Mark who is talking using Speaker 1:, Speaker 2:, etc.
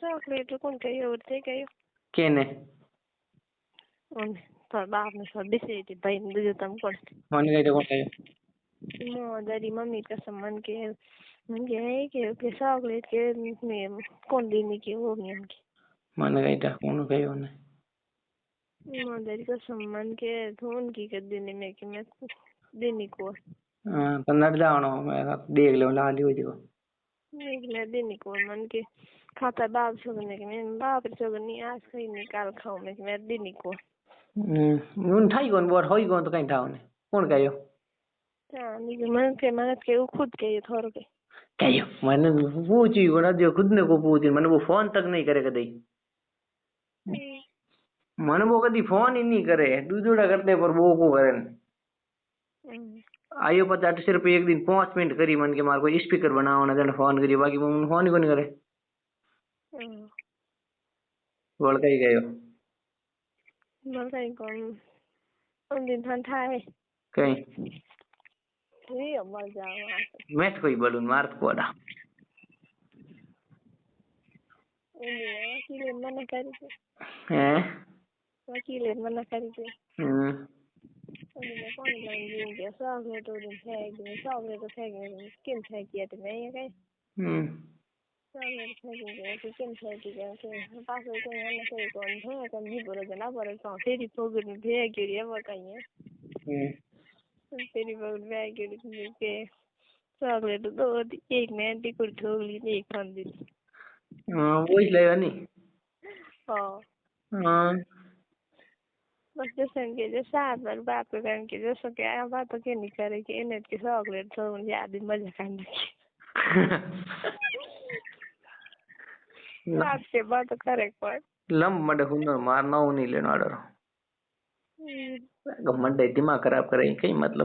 Speaker 1: chocolate કોણ કયું થઈ ગયું
Speaker 2: કેને
Speaker 1: અને તાર બાપ ને સર બેસી ભાઈ ને બીજું તમે કોણ
Speaker 2: મને કઈ તો કોણ કહ્યું
Speaker 1: दादी मम्मी कसम मन के चॉकलेट के में कौन देने की वो नहीं उनकी
Speaker 2: મને કઈ તો કોણ કહ્યું ને
Speaker 1: दादी कसम मन के धोन की कर देने में कि मैं देने को
Speaker 2: હા તો નડ જાવણો મેં દેખ લે લાલી હોય જો
Speaker 1: मैं देने को मन के खाता बाप छोड़ने के मैं बाप छोड़नी आज कहीं निकाल खाऊं मैं कि मैं देने को
Speaker 2: હું થઈ ગયો ને બોર હોઈ ગયો તો કઈ થાવ ને કોણ કહ્યું
Speaker 1: हाँ मन के वो खुद के थोड़ा के
Speaker 2: કહ્યું મને પૂછ્યું પણ હજી ખુદ ને કો પૂછ્યું મને वो फोन तक नहीं करे कदी મને वो कदी फोन ही नहीं करे दूसरा करते पर वो को करे आयो 50 रुपये एक दिन 5 मिनट करी मन के मार कोई स्पीकर बनाओ ना फोन करी बाकी फोन ही को नहीं करे बोल कहीं गयो
Speaker 1: बोल कहीं कौन उन दिन थान था है
Speaker 2: कहीं
Speaker 1: ये मर जाओ
Speaker 2: मैं तो कोई बोलूं मार को ना
Speaker 1: वकील मना करी थी
Speaker 2: हैं
Speaker 1: वकील मना करी थी कौन लाइन के चॉकलेट और फेंक दे चॉकलेट तो फेंक किन फेंक किया तो मैं ये कहीं चॉकलेट फेंक के किन फेंक के पास को ना कोई कौन है कौन भी बोले जना पर कौन तेरी पोगट में फेंक गिरी है वो कहीं है तेरी पोगट में गिरी के चॉकलेट दो एक ने टिकट ठोक ली एक खान दी
Speaker 2: वो इसलिए नहीं
Speaker 1: हाँ बस जैसे के जो सात बार बात करने के जैसे कि आया बात तो क्या नहीं करे कि इन्हें की चॉकलेट तो मुझे याद ही मजा करने की आपसे बात तो करे कौन
Speaker 2: लंब मडे हुनर मारना नहीं लेना डर गमंडे दिमाग खराब करे कई मतलब